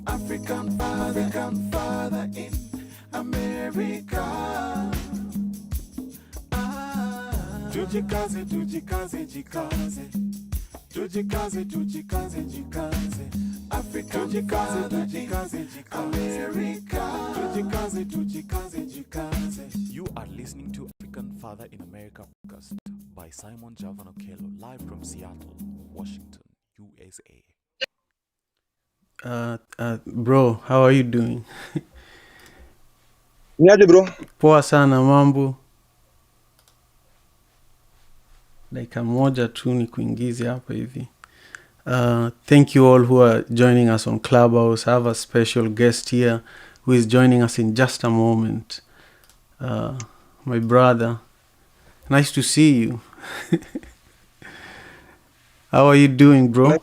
African father in America. Tujikaze, jikaze. African father in America. Tujikaze. You are listening to African Father in America podcast by Simon Javan Okello, live from Seattle, Washington, USA. Bro, how are you doing? Niaje bro? Poa sana mambo. Dakika moja tu ni kuingize hapa hivi. Thank you all who are joining us on Clubhouse. I have a special guest here who is joining us in just a moment. My brother. Nice to see you. How are you doing, bro?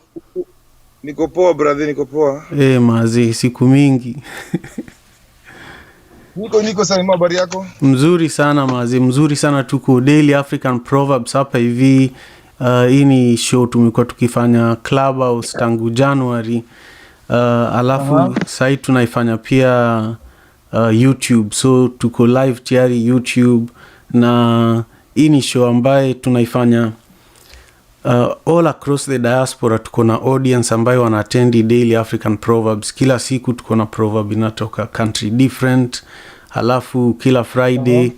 Niko poa brother, niko poa. Mazi, siku mingi. Niko sana, habari yako? Mzuri sana mazi, mzuri sana. Tuko Daily African Proverbs hapa hivi. Hii ni show tumekuwa tukifanya Clubhouse tangu January. Alafu sasa tunaifanya pia YouTube. So tuko live tayari YouTube, na hii ni show ambaye tunaifanya all across the diaspora. Tuko na audience ambayo wanaattend Daily African Proverbs. Kila siku tuko na proverb inatoka country different. Alafu kila Friday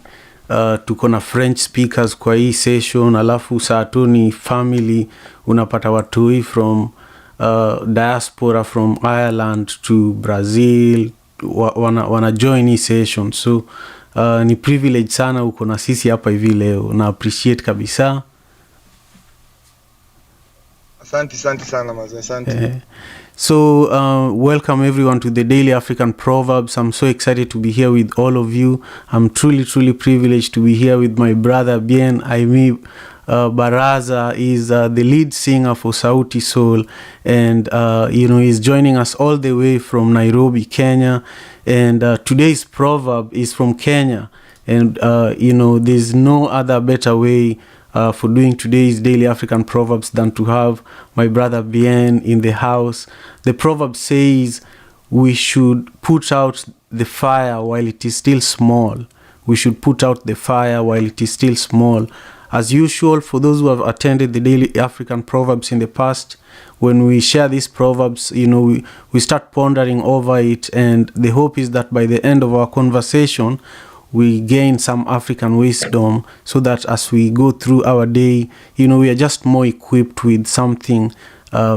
tuko na French speakers kwa hii session. Alafu saa tu ni family, unapata watu from diaspora from Ireland to Brazil wana join hii session. So ni privilege sana uko na sisi hapa hivi leo, na appreciate kabisa. Asante sana mazi, asante. So welcome everyone to the Daily African Proverbs. I'm so excited to be here with all of you. I'm truly privileged to be here with my brother Bien-Aimé Baraza. Is the lead singer for Sauti Sol, and he's joining us all the way from Nairobi, Kenya. And today's proverb is from Kenya, and there's no other better way for doing today's Daily African Proverbs than to have my brother Bien in the house. The proverb says we should put out the fire while it is still small. We should put out the fire while it is still small. As usual, for those who have attended the Daily African Proverbs in the past, when we share these proverbs, we start pondering over it, and the hope is that by the end of our conversation, we gain some African wisdom, so that as we go through our day, we are just more equipped with something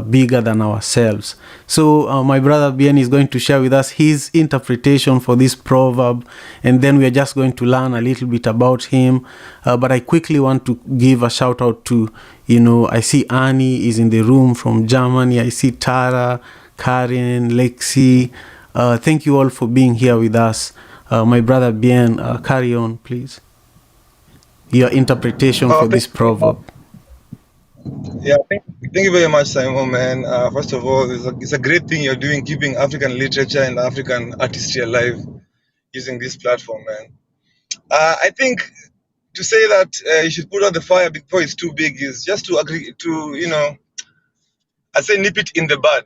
bigger than ourselves. So my brother Bien is going to share with us his interpretation for this proverb, and then we are just going to learn a little bit about him. But I quickly want to give a shout out to, I see Annie is in the room from Germany. I see Tara, Karen, Lexi. Thank you all for being here with us. My brother Bien, carry on, please. Your interpretation for this proverb. Yeah, thank you very much, Simon, man. First of all, it's a great thing you're doing, keeping African literature and African artistry alive using this platform, man. I think to say that you should put out the fire before it's too big is just to agree to, I say nip it in the bud,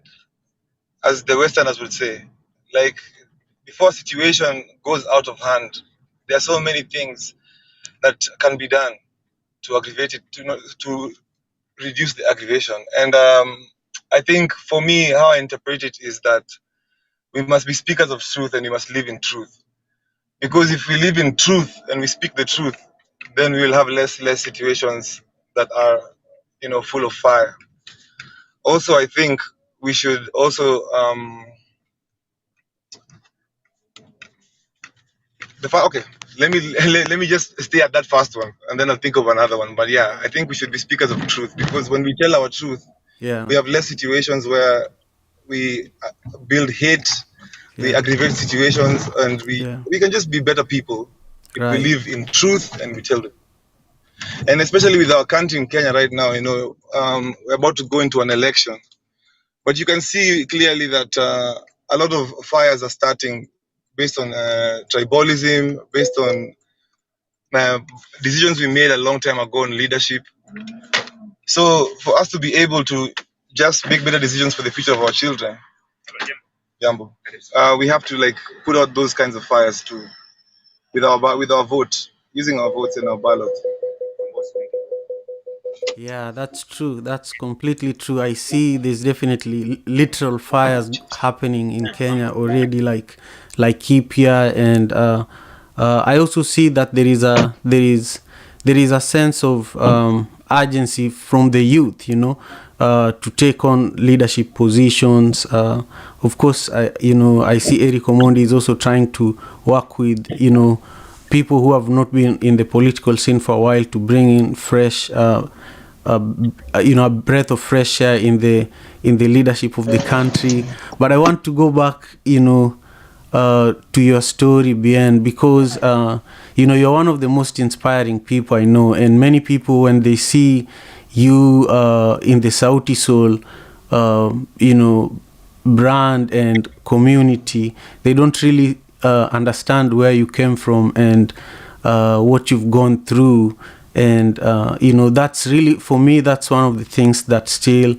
as the Westerners would say. Like, before a situation goes out of hand, there are so many things that can be done to aggravate it, to reduce the aggravation. And I think for me, how I interpret it is that we must be speakers of truth, and we must live in truth. Because if we live in truth and we speak the truth, then we will have less situations that are, full of fire. Also, I think we should also okay, let me just stay at that first one, and then I'll think of another one. But yeah, I think we should be speakers of truth, because when we tell our truth, we have less situations where we build hate, we aggravate situations, and we can just be better people if we live in truth and we tell them. And especially with our country in Kenya right now, we're about to go into an election, but you can see clearly that a lot of fires are starting based on tribalism, based on decisions we made a long time ago in leadership. So for us to be able to just make better decisions for the future of our children, Jambo. We have to like put out those kinds of fires too with our vote, using our votes and our ballot. Yeah, that's true. That's completely true. I see there's definitely literal fires happening in Kenya already, like Kipia, and I also see that there is a sense of urgency from the youth, to take on leadership positions. Of course, I see Eric Omondi is also trying to work with people who have not been in the political scene for a while to bring in fresh. A breath of fresh air in the leadership of the country. But I want to go back, to your story, Bien, because you're one of the most inspiring people I know, and many people when they see you in the Sauti Sol, brand and community, they don't really understand where you came from and what you've gone through. And that's really, for me, that's one of the things that still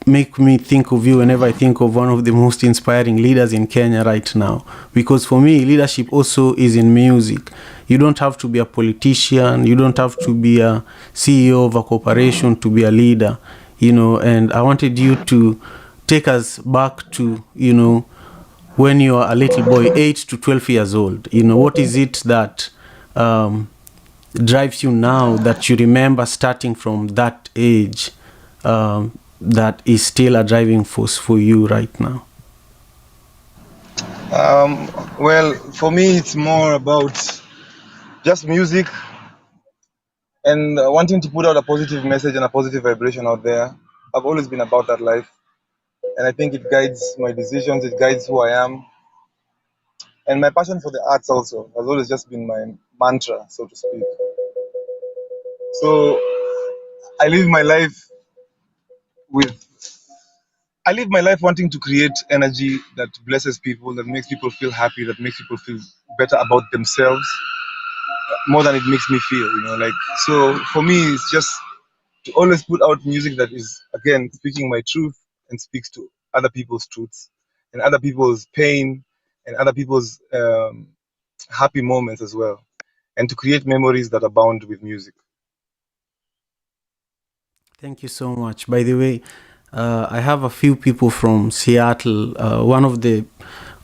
make me think of you whenever I think of one of the most inspiring leaders in Kenya right now. Because for me, leadership also is in music. You don't have to be a politician, you don't have to be a CEO of a corporation to be a leader, and I wanted you to take us back to when you are a little boy, 8 to 12 years old. What is it that drives you now, that you remember starting from that age, that is still a driving force for you right now? Well, for me, it's more about just music and wanting to put out a positive message and a positive vibration out there. I've always been about that life, and I think it guides my decisions, it guides who I am. And my passion for the arts also has always just been my mantra, so to speak. So I live my life with I live my life wanting to create energy that blesses people, that makes people feel happy, that makes people feel better about themselves more than it makes me feel, like. So for me, it's just to always put out music that is, again, speaking my truth and speaks to other people's truths and other people's pain and other people's happy moments as well, and to create memories that abound with music. Thank you so much. By the way, I have a few people from Seattle. One of the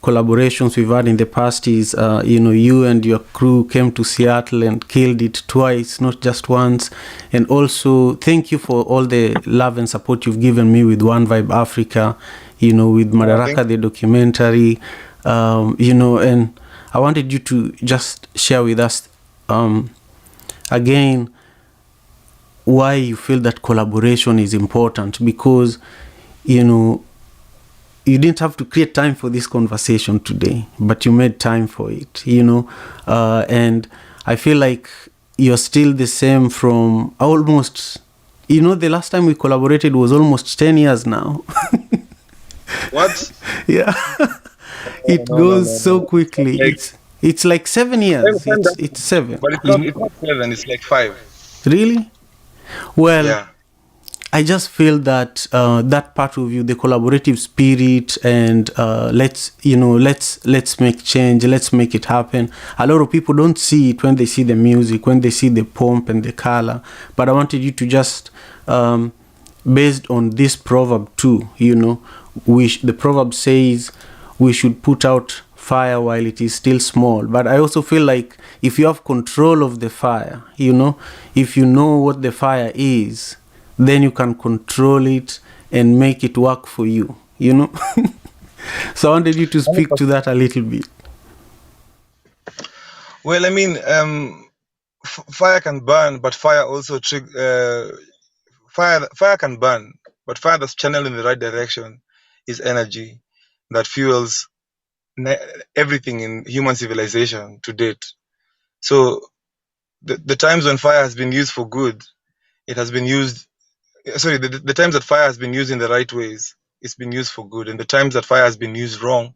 collaborations we've had in the past is, you and your crew came to Seattle and killed it twice, not just once. And also, thank you for all the love and support you've given me with One Vibe Africa, with Madaraka, the documentary, and I wanted you to just share with us, again, why you feel that collaboration is important, because you didn't have to create time for this conversation today, but you made time for it, and I feel like you're still the same from almost, the last time we collaborated was almost 10 years now. What? Yeah. It goes so quickly. It's like 7 years. It's 7. But it's not 7, it's like 5. Really? Well, yeah. I just feel that that part of you, the collaborative spirit, and let's make change, let's make it happen. A lot of people don't see it when they see the music, when they see the pomp and the color. But I wanted you to just, based on this proverb too, the proverb says we should put out fire while it is still small. But I also feel like if you have control of the fire, if you know what the fire is, then you can control it and make it work for you, So I wanted you to speak to that a little bit. Well, I mean, fire can burn, but fire also fire can burn, but fire that's channeled in the right direction is energy that fuels everything in human civilization to date. So the times when fire has been used for good, it has been used. Sorry, the times that fire has been used in the right ways, it's been used for good, and the times that fire has been used wrong,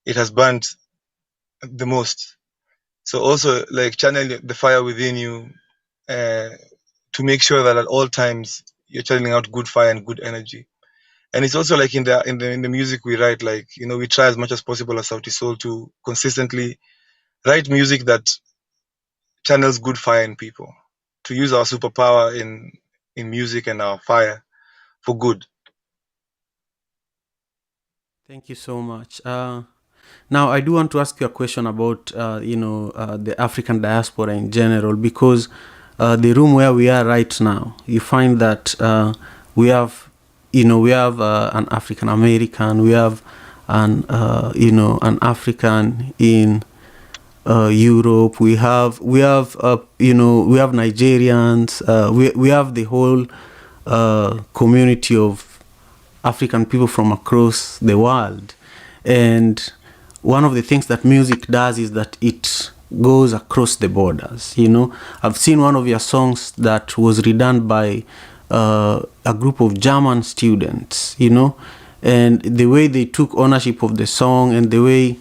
it has burnt the most. So also, like, channel the fire within you to make sure that at all times you're channeling out good fire and good energy. And it's also like in the music we write, like, you know, we try as much as possible as Sauti Sol to consistently write music that channels good fire in people, to use our superpower in music and our fire for good. Thank you so much. Now, I do want to ask you a question about, the African diaspora in general, because the room where we are right now, you find that we have, an African American, we have an African in Europe, we have Nigerians, we have the whole community of African people from across the world. And one of the things that music does is that it goes across the borders. I've seen one of your songs that was redone by a group of German students, and the way they took ownership of the song, and the way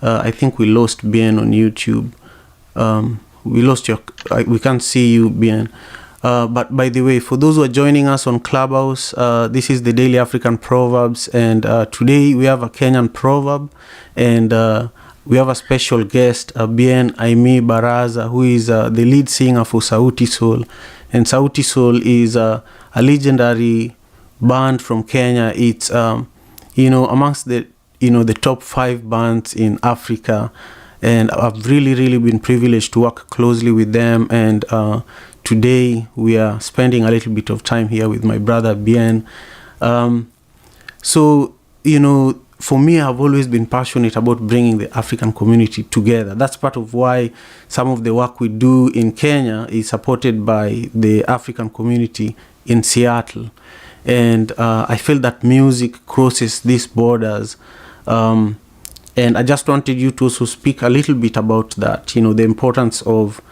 I think we lost Bien on YouTube. We lost we can't see you, Bien. But by the way, for those who are joining us on Clubhouse, this is the Daily African Proverbs, and today we have a Kenyan proverb, and we have a special guest, Bien-Aimé Baraza, who is the lead singer for Sauti Sol. And Sauti Sol is a legendary band from Kenya. It's amongst the top 5 bands in Africa, and I've really been privileged to work closely with them. And today we are spending a little bit of time here with my brother Bien. So, for me, I've always been passionate about bringing the African community together. That's part of why some of the work we do in Kenya is supported by the African community in Seattle. And I feel that music crosses these borders. And I just wanted you to also speak a little bit about that, the importance of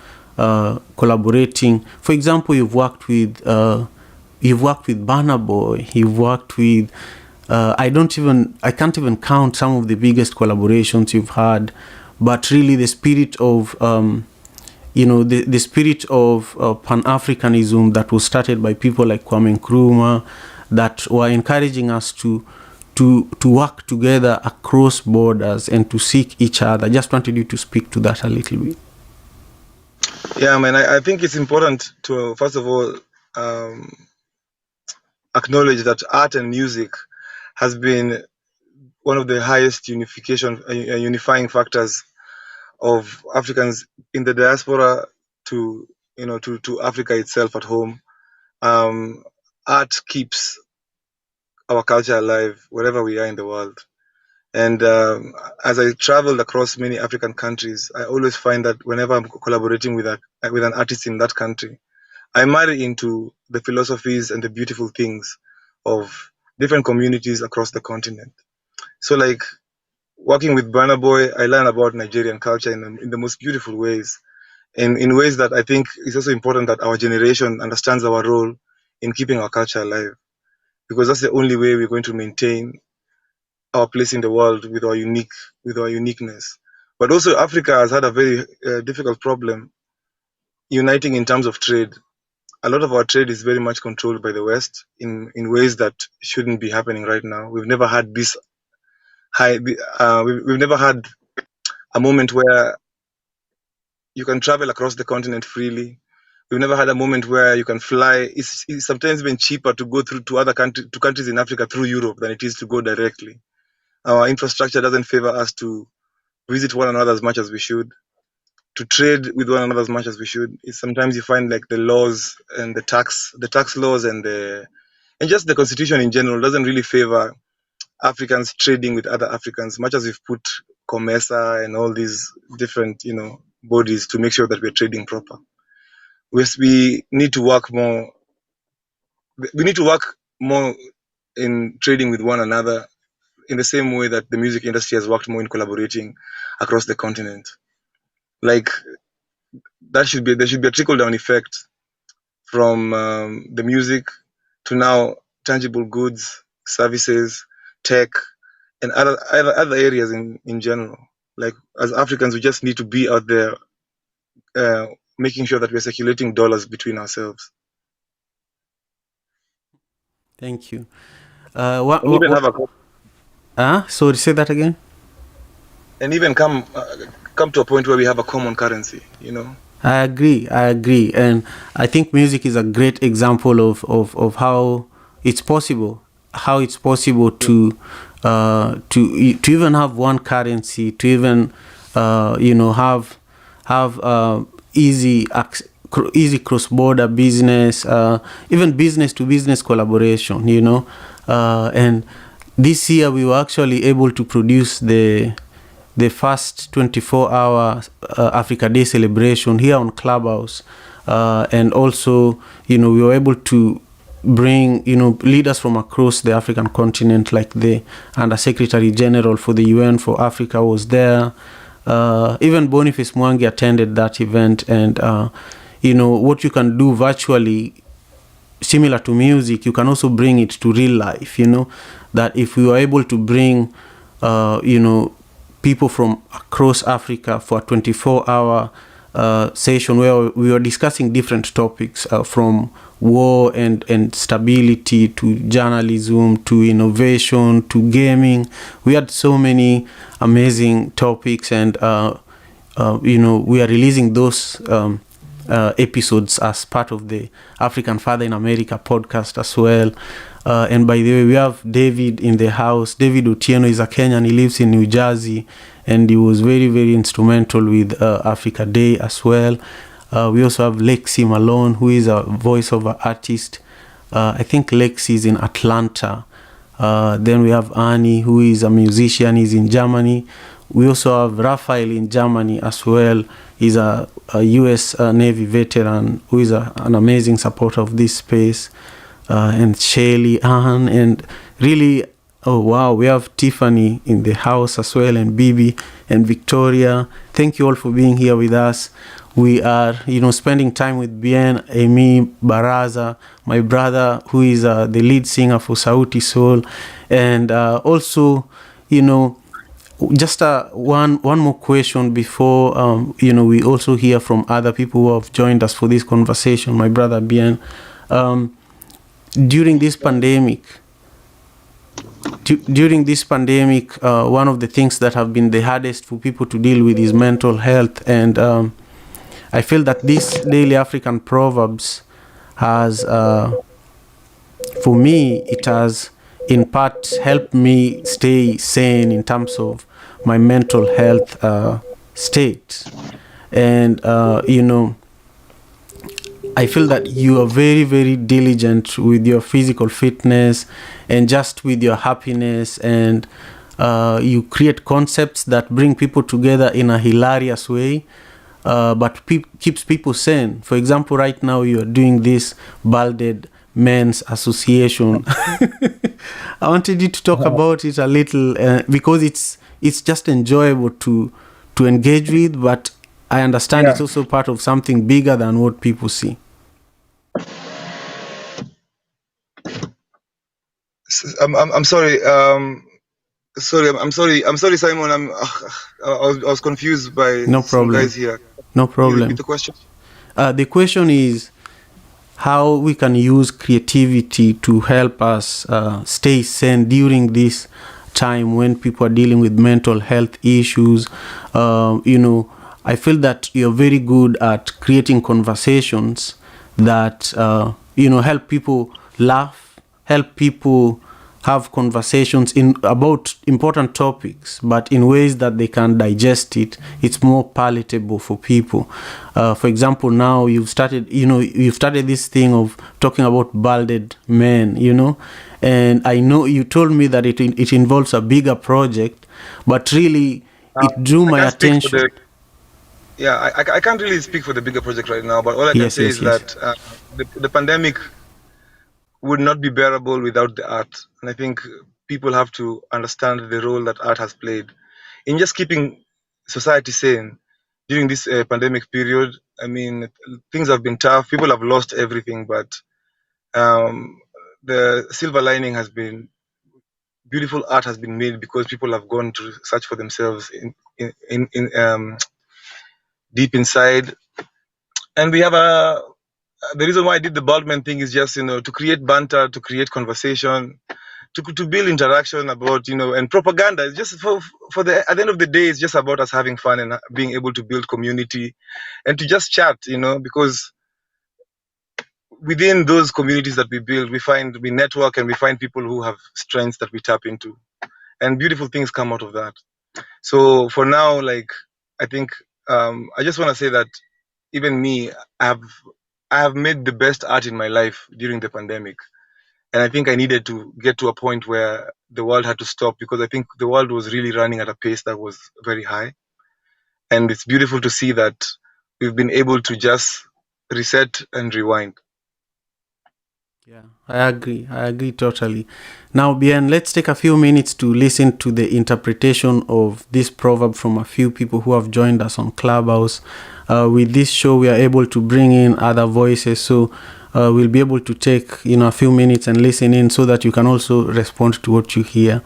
collaborating. For example, you've worked with Burna Boy, you've worked with I can't even count some of the biggest collaborations you've had, but really the spirit of the spirit of Pan-Africanism that was started by people like Kwame Nkrumah, that were encouraging us to work together across borders and to seek each other. I just wanted you to speak to that a little bit. Yeah, man, I think it's important to, first of all, acknowledge that art and music has been one of the highest unifying factors of Africans in the diaspora to Africa itself at home. Art keeps our culture alive wherever we are in the world. And as I traveled across many African countries, I always find that whenever I'm collaborating with an artist in that country, I marry into the philosophies and the beautiful things of different communities across the continent. So, like, working with Burna Boy, I learn about Nigerian culture in the most beautiful ways, and in ways that I think it's also important that our generation understands our role in keeping our culture alive, because that's the only way we're going to maintain our place in the world with our uniqueness. But also, Africa has had a very difficult problem uniting in terms of trade. A lot of our trade is very much controlled by the West in ways that shouldn't be happening right now. We've never had this we've never had a moment where you can travel across the continent freely. We've never had a moment where you can fly. It's sometimes been cheaper to go through to countries in Africa through Europe than it is to go directly. Our infrastructure doesn't favor us to visit one another as much as we should, to trade with one another as much as we should. Sometimes you find like the laws and the tax laws and just the constitution in general doesn't really favor Africans trading with other Africans, much as we've put COMESA and all these different, bodies to make sure that we're trading proper. We need to work more. We need to work more in trading with one another in the same way that the music industry has worked more in collaborating across the continent. Like, there should be a trickle-down effect from the music to now tangible goods, services, tech, and other areas in general. Like, as Africans, we just need to be out there making sure that we're circulating dollars between ourselves. Thank you. And even have a Sorry, say that again. and even come to a point where we have a common currency, you know. I agree, and I think music is a great example of how it's possible, to even have one currency, to even have easy cross-border business, even business to business collaboration, and this year we were actually able to produce the first 24-hour Africa Day celebration here on Clubhouse, and also we were able to bring leaders from across the African continent, like the Under Secretary General for the UN for Africa was there. Even Boniface Mwangi attended that event, and what you can do virtually, similar to music, you can also bring it to real life. That if we were able to bring people from across Africa for a 24-hour session where we were discussing different topics, from war and stability to journalism to innovation to gaming. We had so many amazing topics, and we are releasing those episodes as part of the African Father in America podcast as well. And by the way, we have David in the house. David Otieno is a Kenyan. He lives in New Jersey, and he was very, very instrumental with Africa Day as well. We also have Lexi Malone, who is a voiceover artist. I think Lexi is in Atlanta. Then we have Annie, who is a musician. He's in Germany. We also have Raphael in Germany as well. He's a U.S. Navy veteran who is an amazing supporter of this space. And Shelly, Anne, and really, oh wow, we have Tiffany in the house as well, and Bibi and Victoria. Thank you all for being here with us. We are, spending time with Bien-Aimé Baraza, my brother, who is the lead singer for Sauti Sol, and also, just one more question before we also hear from other people who have joined us for this conversation. My brother Bien, during this pandemic, one of the things that have been the hardest for people to deal with is mental health, and I feel that this Daily African Proverbs has, for me, it has in part helped me stay sane in terms of my mental health state. And I feel that you are very, very diligent with your physical fitness and just with your happiness, and you create concepts that bring people together in a hilarious way, but keeps people sane. For example, right now you are doing this Balded Men's Association. I wanted you to talk about it a little, because it's just enjoyable to engage with, but I understand it's also part of something bigger than what people see. I'm sorry. I'm sorry, Simon. I was confused by some guys here. No problem. Can you repeat the question? The question is how we can use creativity to help us stay sane during this time when people are dealing with mental health issues. I feel that you're very good at creating conversations that help people laugh, help people have conversations about important topics, but in ways that they can digest it. It's more palatable for people. For example, now you've started this thing of talking about balded men, and I know you told me that it involves a bigger project, but really it drew my attention. I can't really speak for the bigger project right now, but all I can say is that the pandemic would not be bearable without the art. And I think people have to understand the role that art has played in just keeping society sane during this pandemic period. I mean, things have been tough. People have lost everything, but the silver lining has been beautiful art has been made because people have gone to search for themselves in deep inside. And we have the reason why I did the Baldman thing is just, to create banter, to create conversation, to build interaction about, and propaganda. It's just at the end of the day, it's just about us having fun and being able to build community and to just chat, because within those communities that we build, we network and we find people who have strengths that we tap into, and beautiful things come out of that. So for now, like, I think I just want to say that even me, I have made the best art in my life during the pandemic. And I think I needed to get to a point where the world had to stop, because I think the world was really running at a pace that was very high. And it's beautiful to see that we've been able to just reset and rewind. Yeah, I agree totally. Now, Bien, let's take a few minutes to listen to the interpretation of this proverb from a few people who have joined us on Clubhouse. With this show, we are able to bring in other voices, so we'll be able to take a few minutes and listen in, so that you can also respond to what you hear.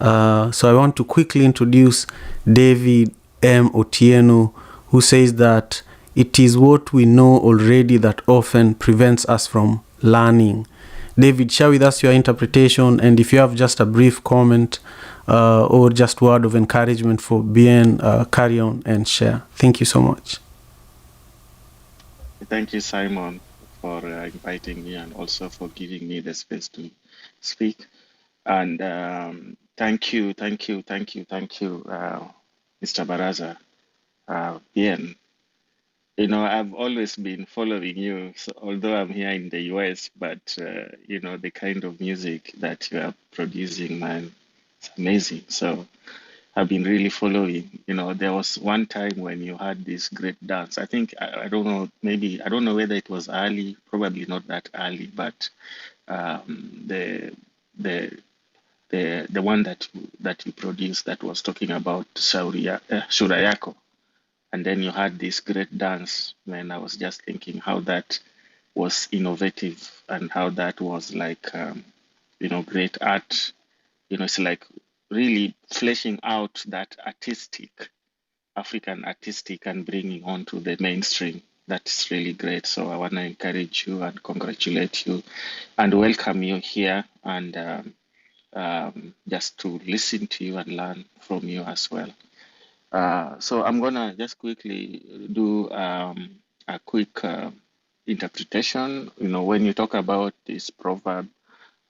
So I want to quickly introduce David M. Otieno, who says that it is what we know already that often prevents us from learning. David, share with us your interpretation, and if you have just a brief comment or just word of encouragement for Bien, carry on and share. Thank you so much. Thank you, Simon, for inviting me and also for giving me the space to speak. And thank you, Mr. Baraza. Bien. I've always been following you, so although I'm here in the US, but the kind of music that you are producing, man, it's amazing. So I've been really following. There was one time when you had this great dance. I think I don't know, maybe I don't know whether it was early, probably not that early, but the one that you produced that was talking about Shura Yako. And then you had this great dance, man. I was just thinking how that was innovative and how that was like, great art. It's like really fleshing out that African artistic and bringing on to the mainstream. That's really great. So I want to encourage you and congratulate you and welcome you here, and just to listen to you and learn from you as well. So I'm gonna just quickly do a quick interpretation. When you talk about this proverb,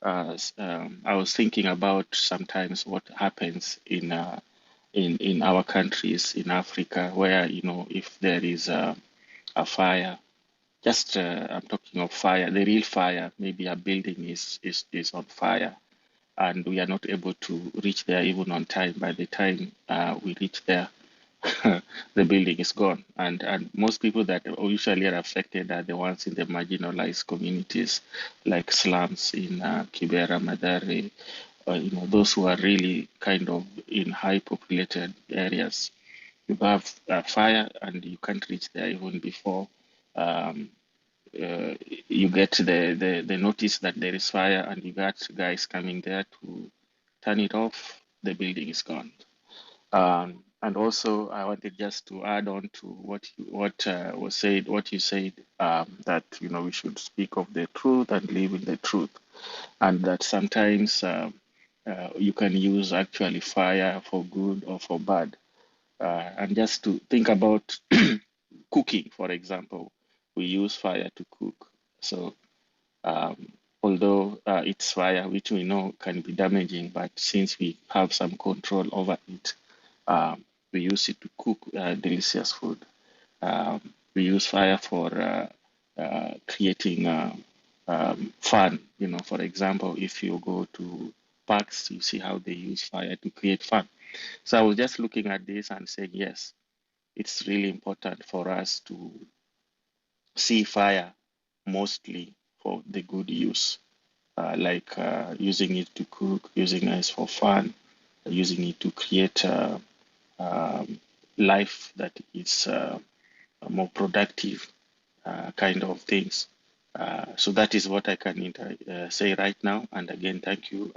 I was thinking about sometimes what happens in our countries in Africa, where if there is a fire, just I'm talking of fire, the real fire. Maybe a building is on fire, and we are not able to reach there even on time. By the time we reach there, the building is gone. And most people that usually are affected are the ones in the marginalized communities, like slums in Kibera, Madare, those who are really kind of in high populated areas. You have fire and you can't reach there even before you get the notice that there is fire, and you got guys coming there to turn it off. The building is gone. And also, I wanted just to add on to what you said, that we should speak of the truth and live in the truth, and that sometimes you can use actually fire for good or for bad, and just to think about cooking, for example, we use fire to cook. So although it's fire, which we know can be damaging, but since we have some control over it, we use it to cook delicious food. We use fire for creating fun. For example, if you go to parks, you see how they use fire to create fun. So I was just looking at this and saying, yes, it's really important for us to see fire mostly for the good use, like using it to cook, using it for fun, using it to create life that is more productive kind of things. So that is what I can say right now. And again, thank you,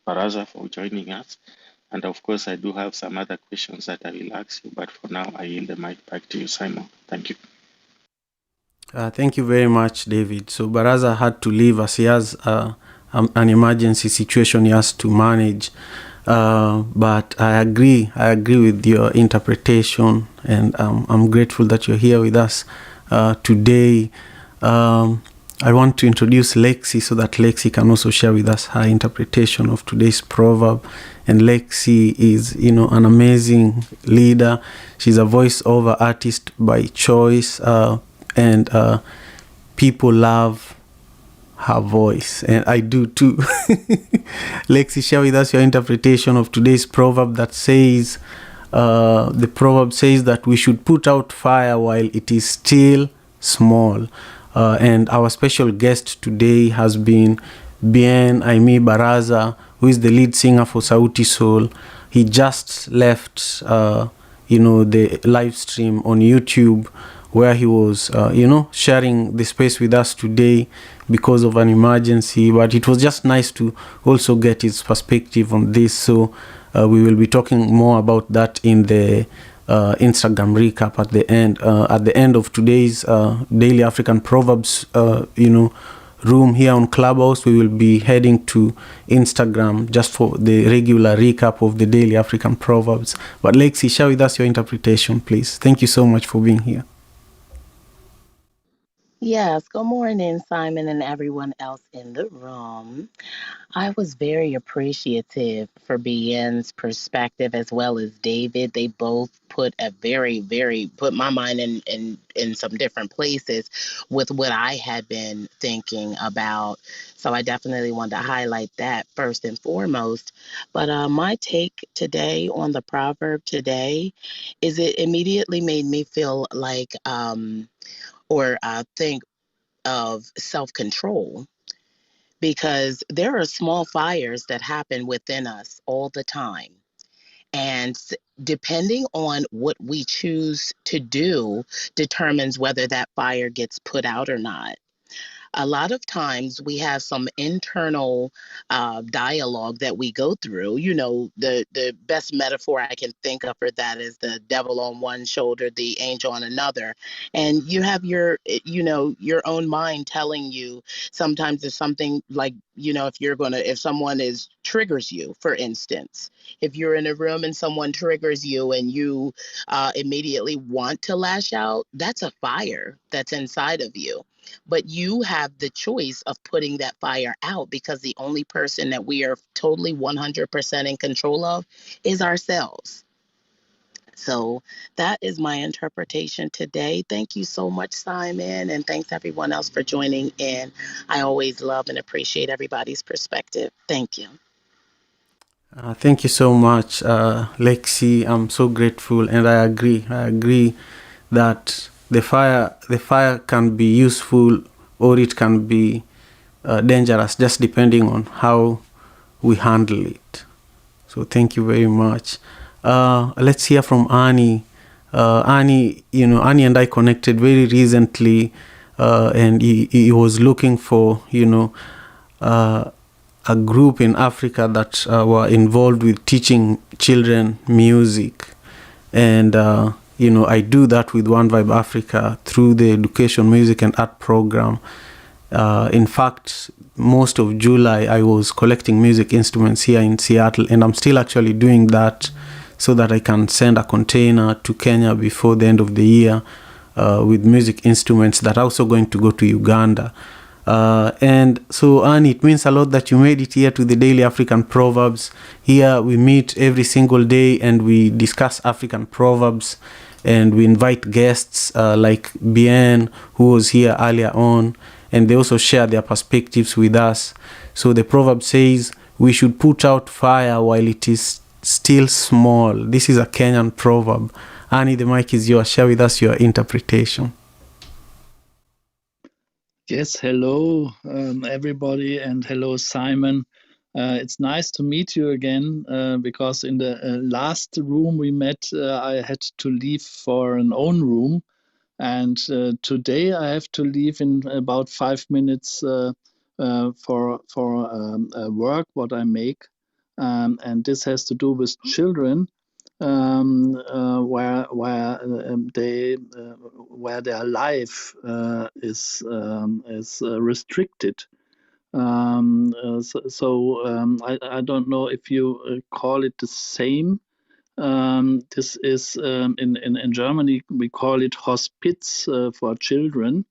Baraza, for joining us. And of course, I do have some other questions that I will ask you, but for now, I yield the mic back to you, Simon. Thank you. Thank you very much, David. So Baraza had to leave as he has a an emergency situation he has to manage. But I agree with your interpretation, and I'm grateful that you're here with us today. I want to introduce Lexi so that Lexi can also share with us her interpretation of today's proverb. And Lexi is, an amazing leader. She's a voiceover artist by choice, and people love her voice, and I do too. Lexi, share with us your interpretation of today's proverb that says, the proverb says that we should put out fire while it is still small. And our special guest today has been Bien-Aimé Baraza, who is the lead singer for Sauti Sol. He just left, the live stream on YouTube, where he was, sharing the space with us today because of an emergency. But it was just nice to also get his perspective on this. So we will be talking more about that in the Instagram recap at the end. At the end of today's Daily African Proverbs, room here on Clubhouse, we will be heading to Instagram just for the regular recap of the Daily African Proverbs. But Lexi, share with us your interpretation, please. Thank you so much for being here. Yes, good morning, Simon, and everyone else in the room. I was very appreciative for Bien's perspective as well as David. They both put put my mind in some different places with what I had been thinking about. So I definitely wanted to highlight that first and foremost. But my take today on the proverb today is it immediately made me feel like or think of self-control, because there are small fires that happen within us all the time. And depending on what we choose to do determines whether that fire gets put out or not. A lot of times we have some internal dialogue that we go through. The best metaphor I can think of for that is the devil on one shoulder, the angel on another. And you have your own mind telling you sometimes it's something like, if someone triggers you, for instance, if you're in a room and someone triggers you and you immediately want to lash out, that's a fire that's inside of you. But you have the choice of putting that fire out, because the only person that we are totally 100% in control of is ourselves. So that is my interpretation today. Thank you so much, Simon, and thanks everyone else for joining in. I always love and appreciate everybody's perspective. Thank you. Thank you so much, Lexi. I'm so grateful, and I agree that the fire can be useful or it can be dangerous, just depending on how we handle it. So thank you very much. Let's hear from Annie. Annie and I connected very recently, and he was looking for a group in Africa that were involved with teaching children music. And I do that with One Vibe Africa through the Education, Music and Art program. In fact, most of July I was collecting music instruments here in Seattle, and I'm still actually doing that so that I can send a container to Kenya before the end of the year with music instruments that are also going to go to Uganda. And so, Annie, it means a lot that you made it here to the Daily African Proverbs. Here we meet every single day and we discuss African proverbs, and we invite guests like Bien, who was here earlier on, and they also share their perspectives with us. So the proverb says, we should put out fire while it is still small. This is a Kenyan proverb. Annie, the mic is yours. Share with us your interpretation. Yes, hello everybody, and hello Simon. It's nice to meet you again, because in the last room we met, I had to leave for an own room, and today I have to leave in about 5 minutes for work what I make, and this has to do with children. Where their life is restricted. I don't know if you call it the same. This is in Germany, we call it Hospiz for children.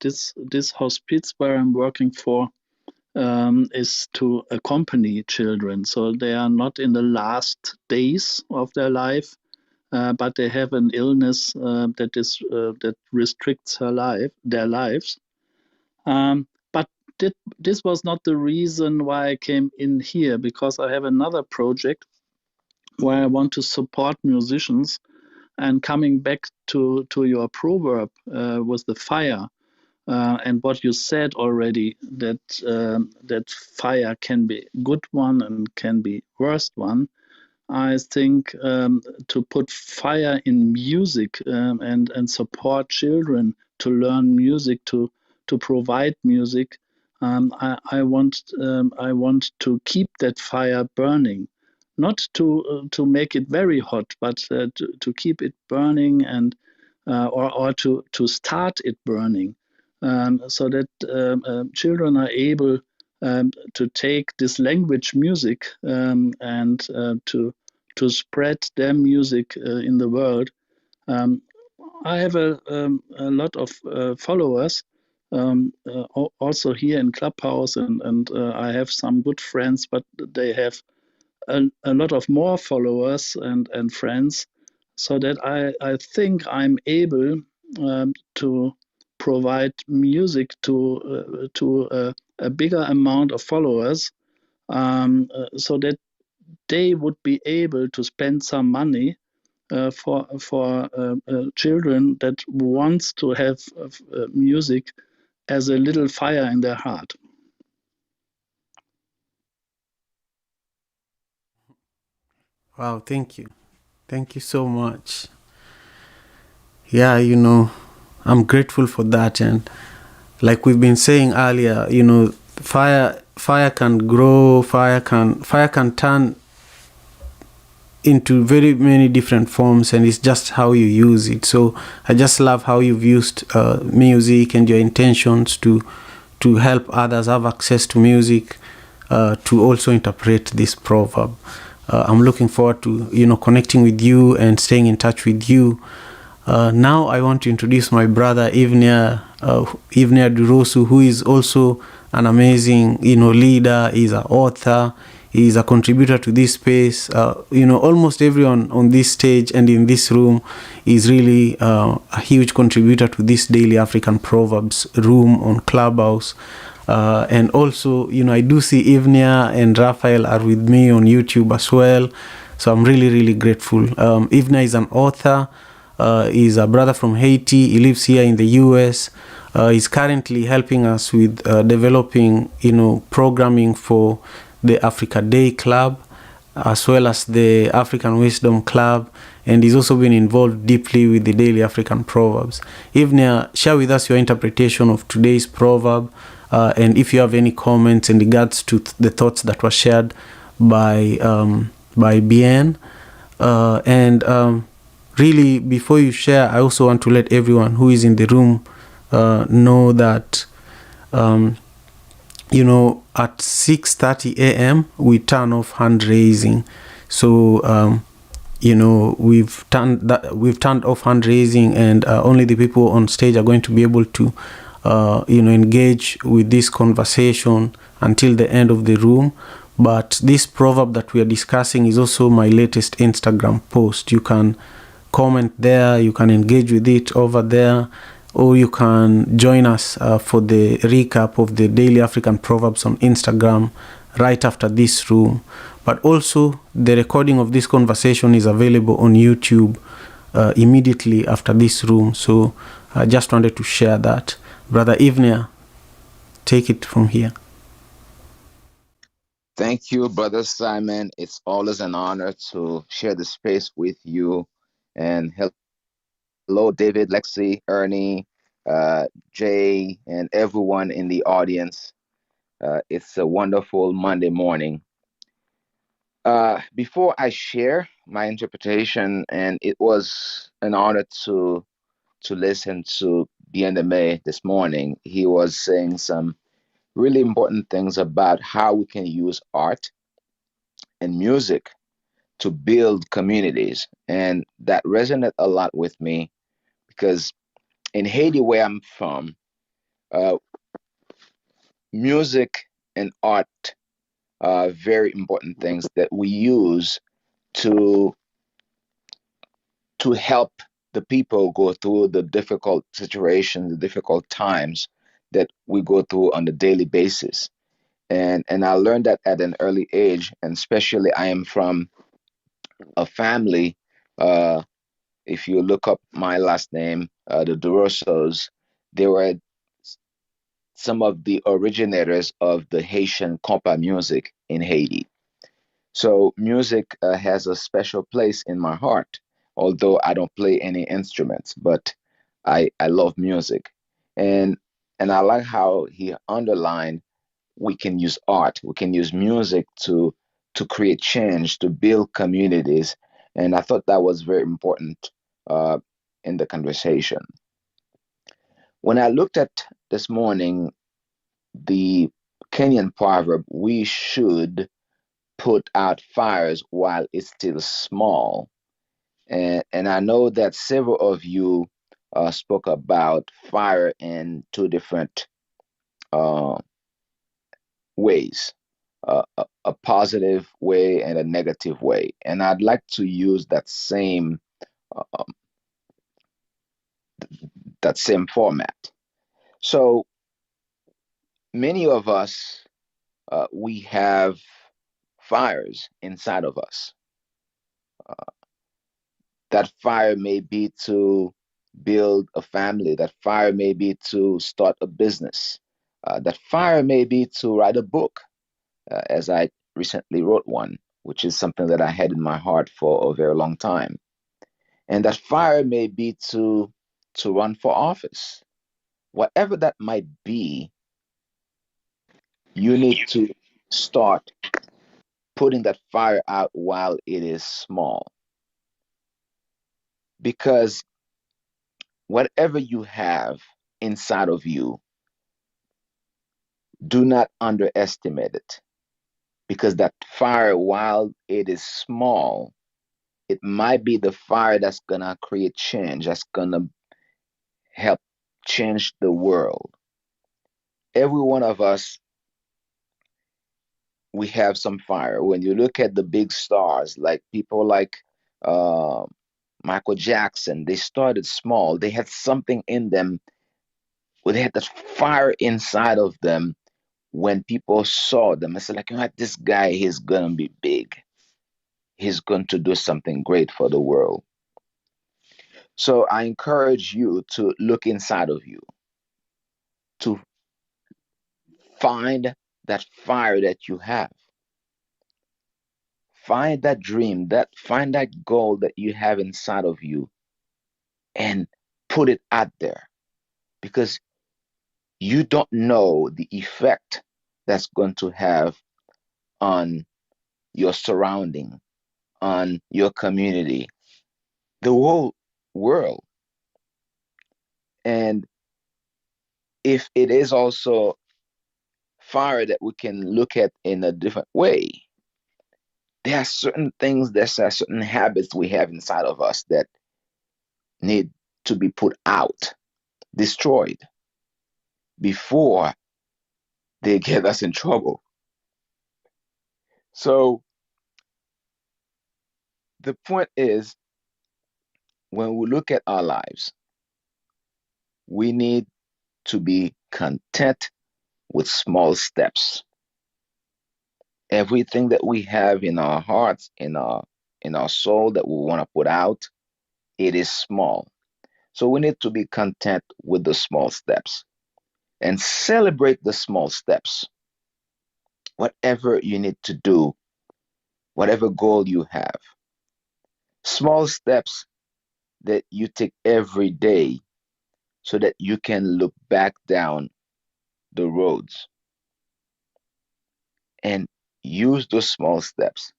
This hospice where I'm working for is to accompany children. So they are not in the last days of their life, but they have an illness that restricts their lives. But this was not the reason why I came in here, because I have another project where I want to support musicians. And coming back to your proverb with the fire, and what you said already, that fire can be good one and can be worst one. I think to put fire in music and support children to learn music, to provide music. I want to keep that fire burning, not to make it very hot, but to keep it burning and or to start it burning, so that children are able to take this language music and to spread their music in the world. I have a lot of followers also here in Clubhouse, and I have some good friends, but they have a lot of more followers and friends, so that I think I'm able to provide music to a bigger amount of followers, so that they would be able to spend some money for children that wants to have music as a little fire in their heart. Wow, thank you. Thank you so much. Yeah, you know, I'm grateful for that. And like we've been saying earlier, you know, fire can grow, fire can turn into very many different forms, and it's just how you use it. So I just love how you've used music and your intentions to help others have access to music, to also interpret this proverb. I'm looking forward to, you know, connecting with you and staying in touch with you. Now I want to introduce my brother Ivnia Durosu, who is also an amazing, you know, leader. He's an author. He's a contributor to this space. You know, almost everyone on this stage and in this room is really a huge contributor to this daily African Proverbs room on Clubhouse. And also, you know, I do see Ivnia and Raphael are with me on YouTube as well. So I'm really, really grateful. Ivnia is an author. He's a brother from Haiti. He lives here in the US. He's currently helping us with developing, you know, programming for the Africa Day Club, as well as the African Wisdom Club, and he's also been involved deeply with the Daily African Proverbs. Ivnia, share with us your interpretation of today's proverb, and if you have any comments in regards to the thoughts that were shared by Bien. Really, before you share, I also want to let everyone who is in the room know that you know, at 6:30 a.m. we turn off hand raising. So you know, we've turned off hand raising, and only the people on stage are going to be able to you know, engage with this conversation until the end of the room. But this proverb that we are discussing is also my latest Instagram post. You can comment there, you can engage with it over there, or you can join us for the recap of the Daily African Proverbs on Instagram right after this room. But also, the recording of this conversation is available on YouTube immediately after this room. So I just wanted to share that. Brother Ivnia, take it from here. Thank you, Brother Simon. It's always an honor to share the space with you. And hello, David, Lexi, Ernie, Jay, and everyone in the audience. It's a wonderful Monday morning. Before I share my interpretation, and it was an honor to listen to Bien-Aimé this morning, he was saying some really important things about how we can use art and music to build communities. And that resonated a lot with me because in Haiti, where I'm from, uh, music and art are very important things that we use to help the people go through the difficult situations, the difficult times that we go through on a daily basis. And I learned that at an early age, and especially I am from a family. Uh, if you look up my last name, the Durosos, they were some of the originators of the Haitian compa music in Haiti. So music has a special place in my heart, although I don't play any instruments, but I love music. And and I like how he underlined we can use art, we can use music to create change, to build communities. And I thought that was very important uh, in the conversation. When I looked at this morning the Kenyan proverb, we should put out fires while it's still small. And I know that several of you spoke about fire in two different uh, ways, a positive way and a negative way. And I'd like to use uh, that same format. So many of us, we have fires inside of us. That fire may be to build a family. That fire may be to start a business. That fire may be to write a book, as I recently wrote one, which is something that I had in my heart for a very long time. And that fire may be to run for office. Whatever that might be, you need to start putting that fire out while it is small. Because whatever you have inside of you, do not underestimate it. Because that fire, while it is small, it might be the fire that's going to create change, that's going to help change the world. Every one of us, we have some fire. When you look at the big stars, like people like uh, Michael Jackson, they started small. They had something in them, where they had that fire inside of them. When people saw them, it's like, you know what, this guy, he's gonna be big. He's going to do something great for the world. So I encourage you to look inside of you, to find that fire that you have. Find that dream, that find that goal that you have inside of you and put it out there, because you don't know the effect that's going to have on your surrounding, on your community, the whole world. And if it is also fire that we can look at in a different way, there are certain things, there's certain habits we have inside of us that need to be put out, destroyed, before they get us in trouble. So the point is, when we look at our lives, we need to be content with small steps. Everything that we have in our hearts, in our soul that we want to put out, it is small. So we need to be content with the small steps and celebrate the small steps. Whatever you need to do, whatever goal you have, small steps that you take every day so that you can look back down the roads and use those small steps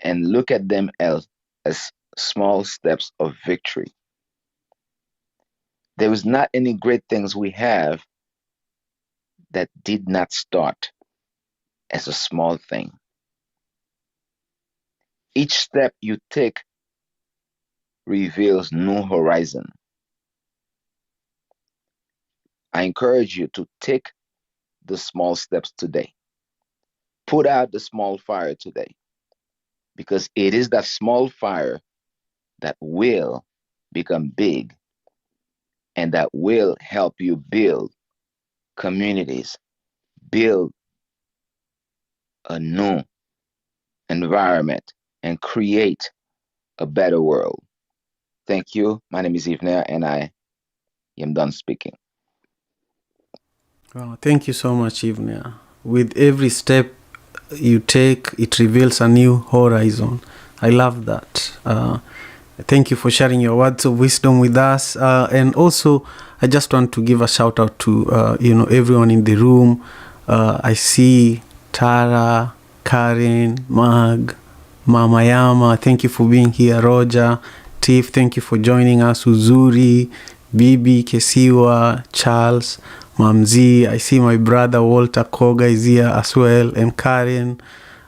and look at them as small steps of victory. There is not any great things we have that did not start as a small thing. Each step you take reveals new horizon. I encourage you to take the small steps today. Put out the small fire today, because it is that small fire that will become big and that will help you build communities, build a new environment, and create a better world. Thank you. My name is Ivner, and I am done speaking. Wow, thank you so much, Ivnia. With every step you take, it reveals a new horizon. I love that. Thank you for sharing your words of wisdom with us. And also, I just want to give a shout out to everyone in the room. I see Tara, Karen, Mag, Mama Yama. Thank you for being here. Roger, Tiff, thank you for joining us. Uzuri, Bibi, Kesiwa, Charles, Mamzi. I see my brother Walter Koga is here as well, and Karen.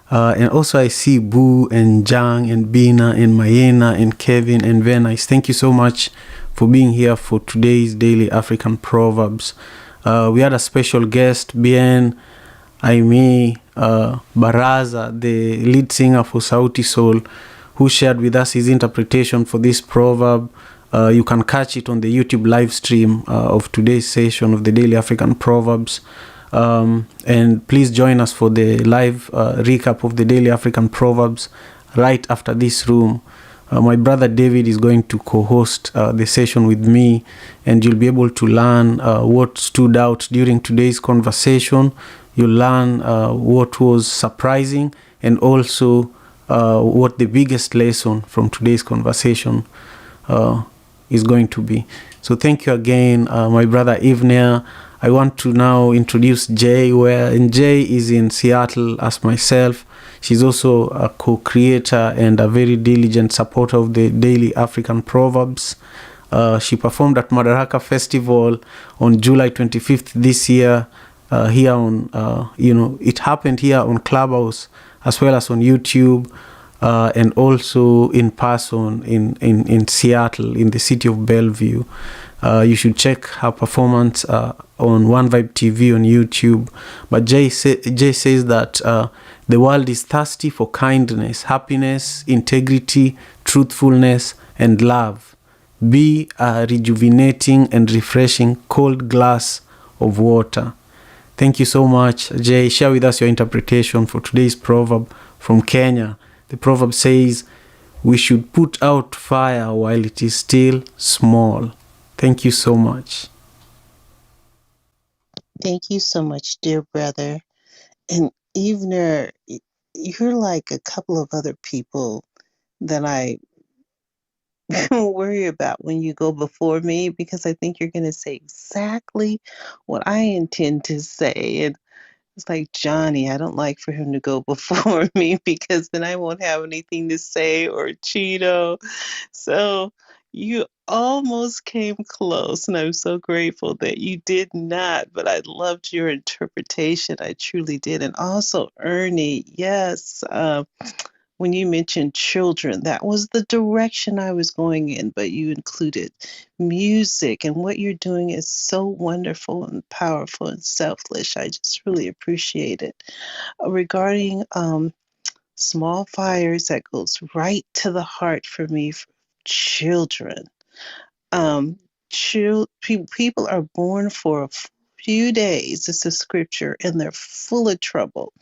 And also I see Boo and Jang and Bina and Mayena and Kevin and Venice. Thank you so much for being here for today's Daily African Proverbs. We had a special guest, Bien-Aimé Baraza, the lead singer for Sauti Sol, who shared with us his interpretation for this proverb. You can catch it on the YouTube live stream of today's session of the Daily African Proverbs. And please join us for the live recap of the Daily African Proverbs right after this room. My brother David is going to co-host the session with me, and you'll be able to learn what stood out during today's conversation. You'll learn what was surprising, and also what the biggest lesson from today's conversation is going to be. So thank you again, my brother Ivner. I want to now introduce Jay, and Jay is in Seattle as myself. She's also a co-creator and a very diligent supporter of the Daily African Proverbs. She performed at Madaraka Festival on July 25th this year. Here on, it happened here on Clubhouse as well as on YouTube, and also in person in Seattle, in the city of Bellevue. You should check her performance on One Vibe TV on YouTube. But Jay says that the world is thirsty for kindness, happiness, integrity, truthfulness, and love. Be a rejuvenating and refreshing cold glass of water. Thank you so much, Jay. Share with us your interpretation for today's proverb from Kenya. The proverb says, "We should put out fire while it is still small." Thank you so much. Thank you so much, dear brother. And Evener, you're like a couple of other people that I worry about when you go before me, because I think you're going to say exactly what I intend to say. And it's like, Johnny, I don't like for him to go before me because then I won't have anything to say, or Cheeto. So you almost came close, and I'm so grateful that you did not, but I loved your interpretation. I truly did. And also, Ernie, yes, when you mentioned children, that was the direction I was going in, but you included music, and what you're doing is so wonderful and powerful and selfless. I just really appreciate it. Regarding small fires, that goes right to the heart for me. For children, people are born for a few days, it's a scripture, and they're full of trouble.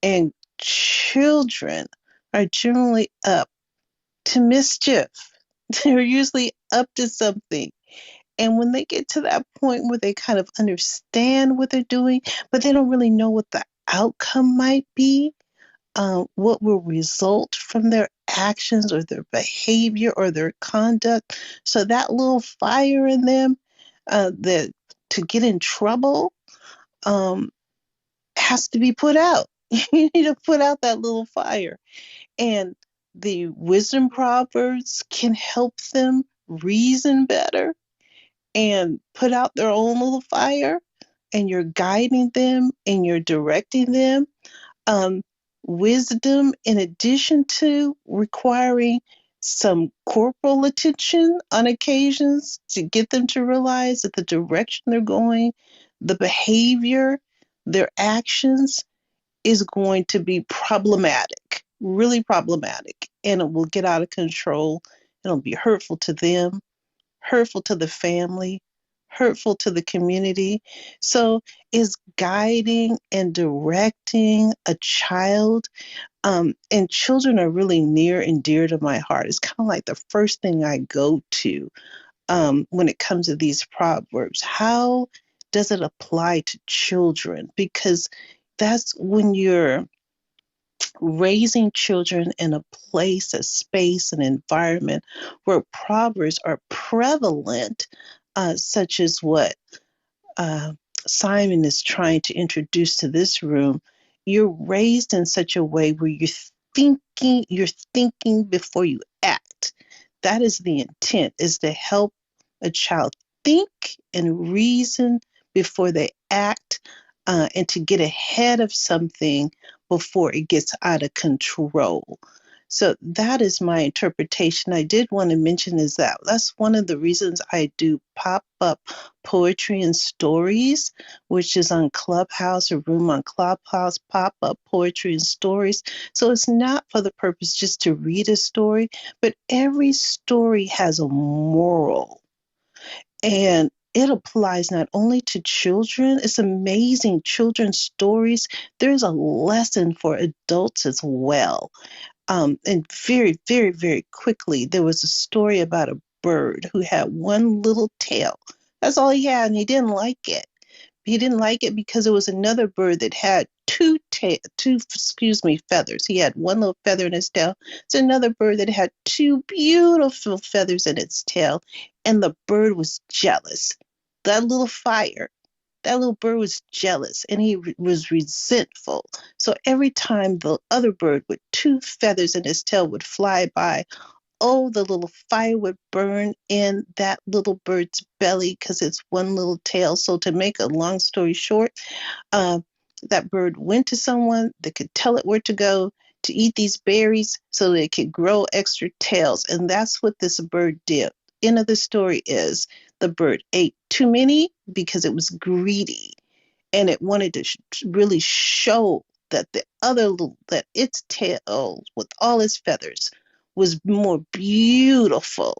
And children are generally up to mischief. They're usually up to something. And when they get to that point where they kind of understand what they're doing, but they don't really know what the outcome might be, what will result from their actions or their behavior or their conduct. So that little fire in them, that to get in trouble, has to be put out. You need to put out that little fire. And the wisdom proverbs can help them reason better and put out their own little fire, and you're guiding them and you're directing them. Um, Wisdom, in addition to requiring some corporal attention on occasions to get them to realize that the direction they're going, the behavior, their actions is going to be problematic, really problematic, and it will get out of control. It'll be hurtful to them, hurtful to the family, hurtful to the community. So, is guiding and directing a child, and children are really near and dear to my heart. It's kind of like the first thing I go to when it comes to these proverbs. How does it apply to children? Because that's when you're raising children in a place, a space, an environment where proverbs are prevalent, such as what Simon is trying to introduce to this room. You're raised in such a way where you're thinking before you act. That is the intent, is to help a child think and reason before they act, and to get ahead of something before it gets out of control. So that is my interpretation. I did want to mention is that's one of the reasons I do pop-up poetry and stories, which is on Clubhouse, a room on Clubhouse, pop-up poetry and stories. So it's not for the purpose just to read a story, but every story has a moral. And it applies not only to children, it's amazing children's stories. There's a lesson for adults as well. And very, very, very quickly, there was a story about a bird who had one little tail. That's all he had, and he didn't like it. He didn't like it because there was another bird that had two feathers. He had one little feather in his tail. It's another bird that had two beautiful feathers in its tail, and the bird was jealous. That little bird was jealous, and he was resentful. So every time the other bird with two feathers in his tail would fly by, the little fire would burn in that little bird's belly because it's one little tail. So to make a long story short, that bird went to someone that could tell it where to go to eat these berries so that it could grow extra tails. And that's what this bird did. End of the story is the bird ate too many because it was greedy, and it wanted to really show that that its tail with all its feathers was more beautiful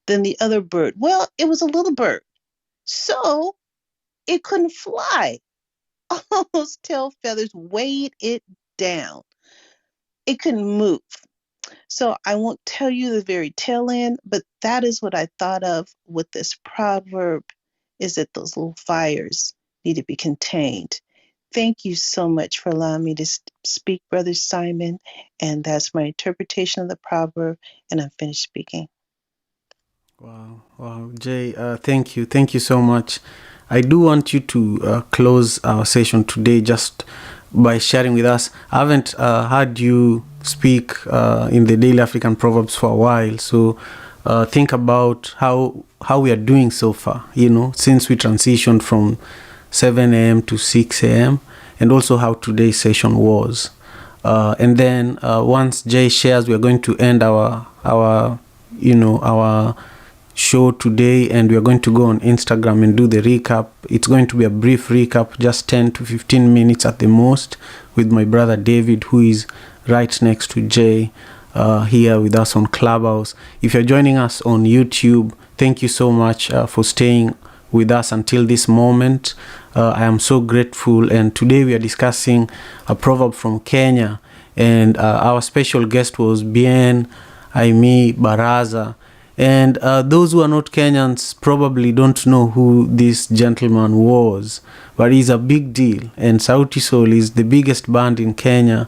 than the other bird. Well, it was a little bird, so it couldn't fly. All those tail feathers weighed it down. It couldn't move. So I won't tell you the very tail end, but that is what I thought of with this proverb, is that those little fires need to be contained. Thank you so much for allowing me to speak, Brother Simon. And that's my interpretation of the proverb, and I'm finished speaking. Wow, Jay, thank you. Thank you so much. I do want you to close our session today just by sharing with us. I haven't heard you speak in the Daily African Proverbs for a while, so think about how we are doing so far, since we transitioned from 7 a.m. to 6 a.m., and also how today's session was. And then once Jay shares, we are going to end our show today, and we are going to go on Instagram and do the recap. It's going to be a brief recap, just 10 to 15 minutes at the most, with my brother David, who is right next to Jay here with us on Clubhouse. If you're joining us on YouTube, thank you so much for staying with us until this moment. I am so grateful. And today we are discussing a proverb from Kenya, and our special guest was Bien-Aimé Baraza. And those who are not Kenyans probably don't know who this gentleman was, but he's a big deal. And Sauti Sol is the biggest band in Kenya,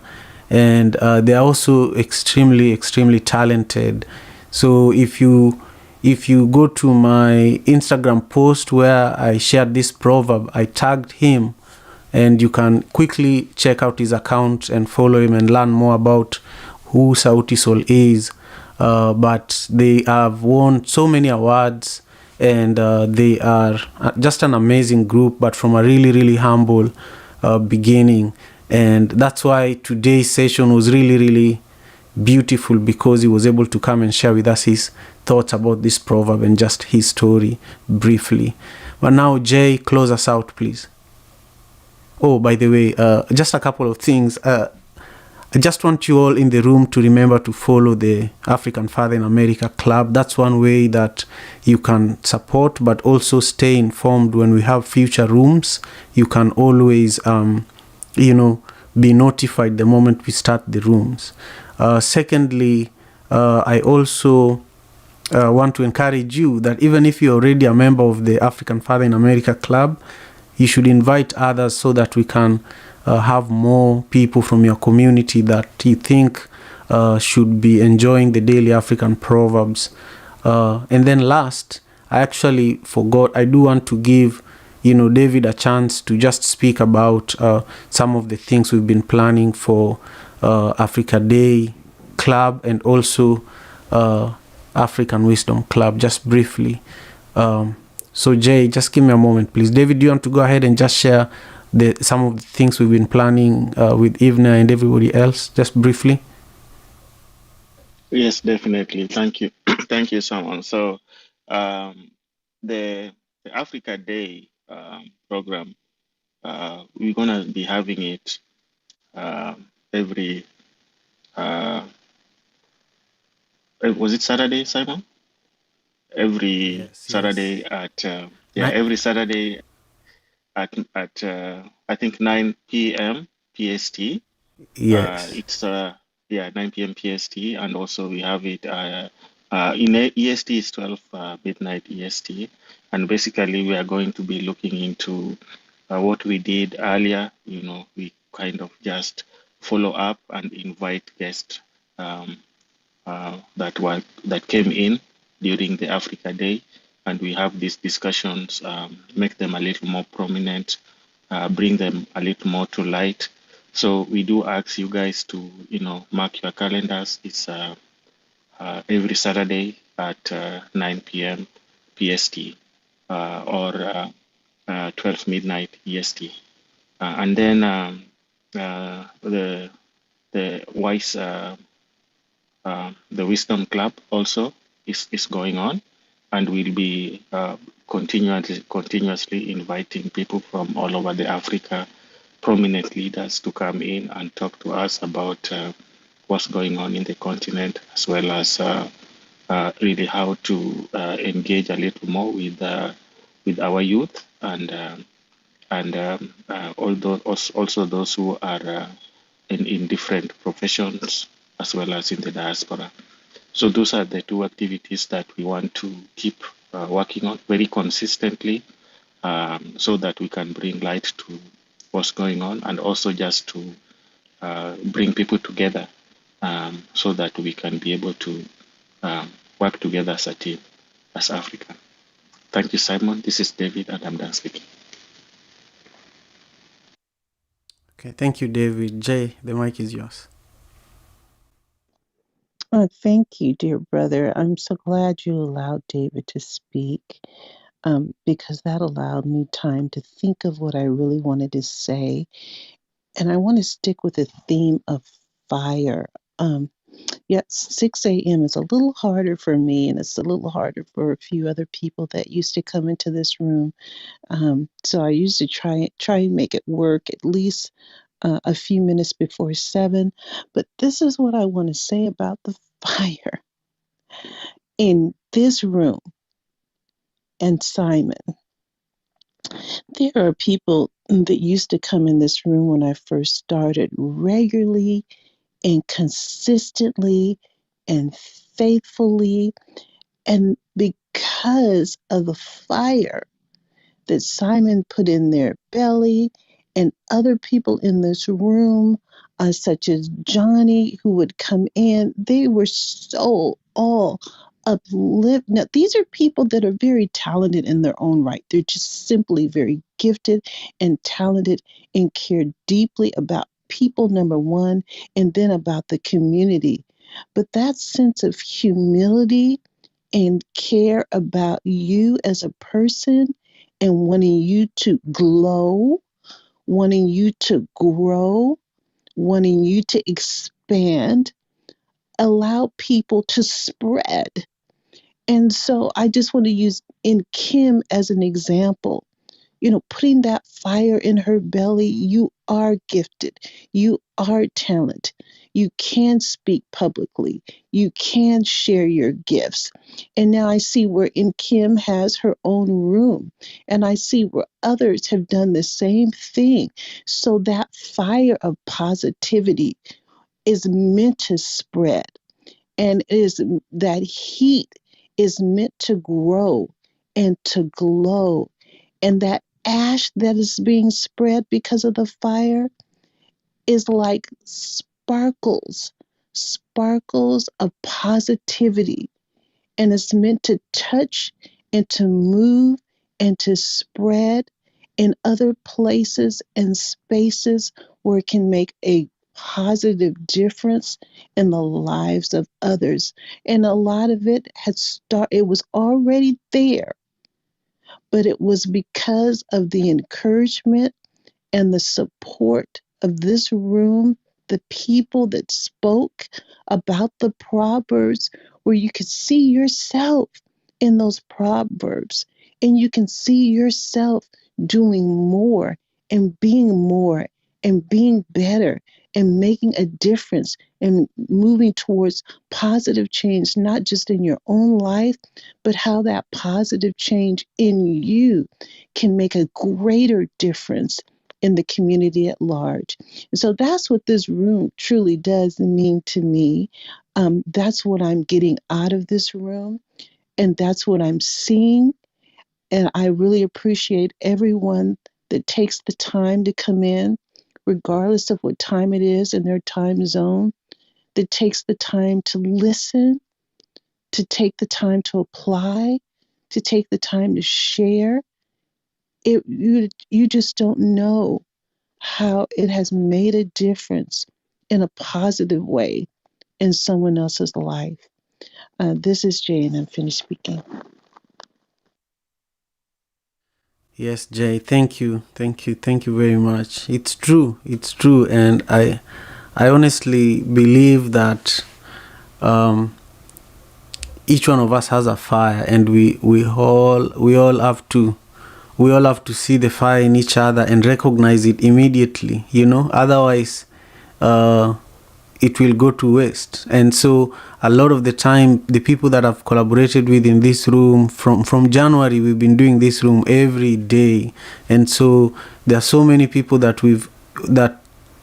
and they are also extremely, extremely talented. So if you go to my Instagram post where I shared this proverb, I tagged him, and you can quickly check out his account and follow him and learn more about who Sauti Sol is. But they have won so many awards, and they are just an amazing group, but from a really, really humble beginning. And that's why today's session was really, really beautiful, because he was able to come and share with us his thoughts about this proverb and just his story briefly. But now, Jay, close us out, please. Oh, by the way, just a couple of things. I just want you all in the room to remember to follow the African Father in America Club. That's one way that you can support, but also stay informed when we have future rooms. You can always, be notified the moment we start the rooms. Secondly, I also want to encourage you that even if you're already a member of the African Father in America Club, you should invite others so that we can have more people from your community that you think should be enjoying the daily African proverbs. And then last, I actually forgot, I do want to give David a chance to just speak about some of the things we've been planning for Africa Day Club and also African Wisdom Club, just briefly. So Jay, just give me a moment, please. David, do you want to go ahead and just share some of the things we've been planning with Ivna and everybody else, just briefly? Yes, definitely. Thank you. Thank you, Simon. So the Africa Day program, we're going to be having it every, was it Saturday, Simon? Every Saturday at, every Saturday at I think 9 p.m. PST. Yes. It's 9 p.m. PST, and also we have it in EST is 12 midnight EST, and basically we are going to be looking into what we did earlier. We kind of just follow up and invite guests that came in during the Africa Day, and we have these discussions, make them a little more prominent, bring them a little more to light. So we do ask you guys to, mark your calendars. It's every Saturday at 9 p.m. PST or 12 midnight EST. And then the Wise, the Wisdom Club also is going on, and we'll be continuously inviting people from all over the Africa, prominent leaders, to come in and talk to us about what's going on in the continent, as well as really how to engage a little more with our youth and also those who are in different professions, as well as in the diaspora. So those are the two activities that we want to keep working on very consistently, so that we can bring light to what's going on, and also just to bring people together, so that we can be able to work together as a team, as Africa. Thank you, Simon. This is David, and I'm done speaking. Okay, thank you, David. Jay, the mic is yours. Thank you, dear brother. I'm so glad you allowed David to speak, because that allowed me time to think of what I really wanted to say. And I want to stick with the theme of fire. Yes, 6 a.m. is a little harder for me, and it's a little harder for a few other people that used to come into this room. So I used to try and make it work at least a few minutes before 7. But this is what I want to say about the fire in this room. And Simon, there are people that used to come in this room when I first started regularly and consistently and faithfully. And because of the fire that Simon put in their belly, and other people in this room, such as Johnny, who would come in, they were so all uplift. Now, these are people that are very talented in their own right. They're just simply very gifted and talented and care deeply about people, number one, and then about the community. But that sense of humility and care about you as a person and wanting you to glow, wanting you to grow, wanting you to expand, allow people to spread. And so I just want to use in Kim as an example, putting that fire in her belly. You are gifted. You are talented. You can speak publicly. You can share your gifts. And now I see where in Kim has her own room. And I see where others have done the same thing. So that fire of positivity is meant to spread. And that heat is meant to grow and to glow. And that ash that is being spread because of the fire is like sparkles of positivity. And it's meant to touch and to move and to spread in other places and spaces where it can make a positive difference in the lives of others. And a lot of it it was already there, but it was because of the encouragement and the support of this room, the people that spoke about the Proverbs, where you could see yourself in those Proverbs, and you can see yourself doing more and being better and making a difference and moving towards positive change, not just in your own life, but how that positive change in you can make a greater difference in the community at large. And so that's what this room truly does mean to me. That's what I'm getting out of this room, and that's what I'm seeing. And I really appreciate everyone that takes the time to come in, regardless of what time it is in their time zone, that takes the time to listen, to take the time to apply, to take the time to share. You just don't know how it has made a difference in a positive way in someone else's life. This is Jay, and I'm finished speaking. Yes, Jay, thank you very much. It's true, and I honestly believe that each one of us has a fire, and we all have to see the fire in each other and recognize it immediately. Otherwise, it will go to waste. And so a lot of the time, the people that I've collaborated with in this room, from January, we've been doing this room every day. And so there are so many people that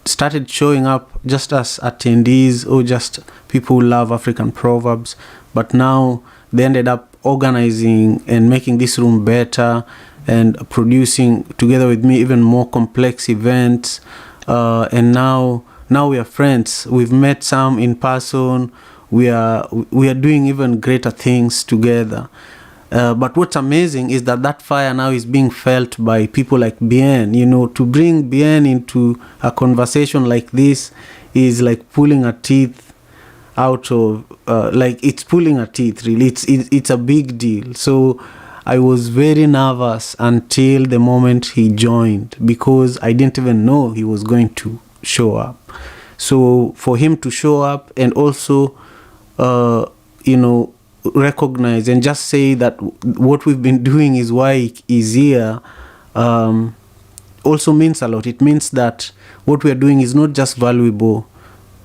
started showing up just as attendees or just people who love African proverbs. But now they ended up organizing and making this room better and producing together with me even more complex events. And now we are friends. We've met some in person. We are doing even greater things together. But what's amazing is that fire now is being felt by people like Bien. To bring Bien into a conversation like this is like pulling a teeth out of, it's pulling a teeth, really. It's a big deal. So I was very nervous until the moment he joined, because I didn't even know he was going to show up. So for him to show up and also, recognize and just say that what we've been doing is why he's here, also means a lot. It means that what we are doing is not just valuable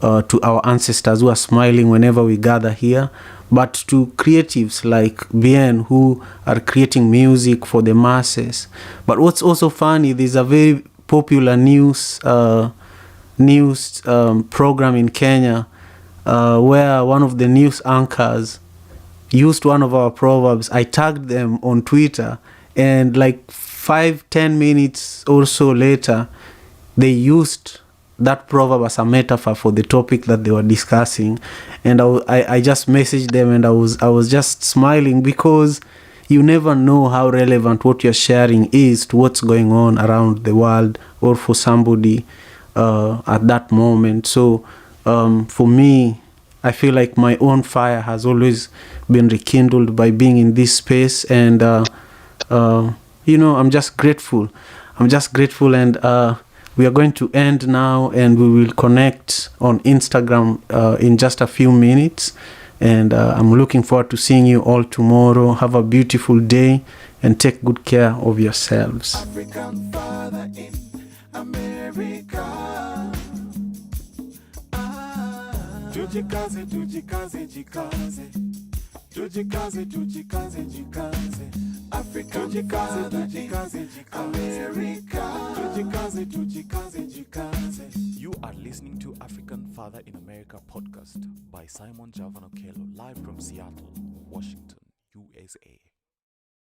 to our ancestors who are smiling whenever we gather here, but to creatives like Bien, who are creating music for the masses. But what's also funny, there's a very popular news program in Kenya where one of the news anchors used one of our proverbs. I tagged them on Twitter, and like 5-10 minutes or so later, they used that proverb as a metaphor for the topic that they were discussing. And I just messaged them, and I was just smiling, because you never know how relevant what you're sharing is to what's going on around the world or for somebody at that moment. So for me, I feel like my own fire has always been rekindled by being in this space, and I'm just grateful. And we are going to end now, and we will connect on Instagram in just a few minutes. And I'm looking forward to seeing you all tomorrow. Have a beautiful day and take good care of yourselves. African father in America. Tujikaze, tujikaze, jikaze. Tujikaze, tujikaze, jikaze. African father, tujikaze, America. Tujikaze, tujikaze, jikaze. You are listening to African Father in America podcast by Simon Javan Okello, live from Seattle, Washington, USA.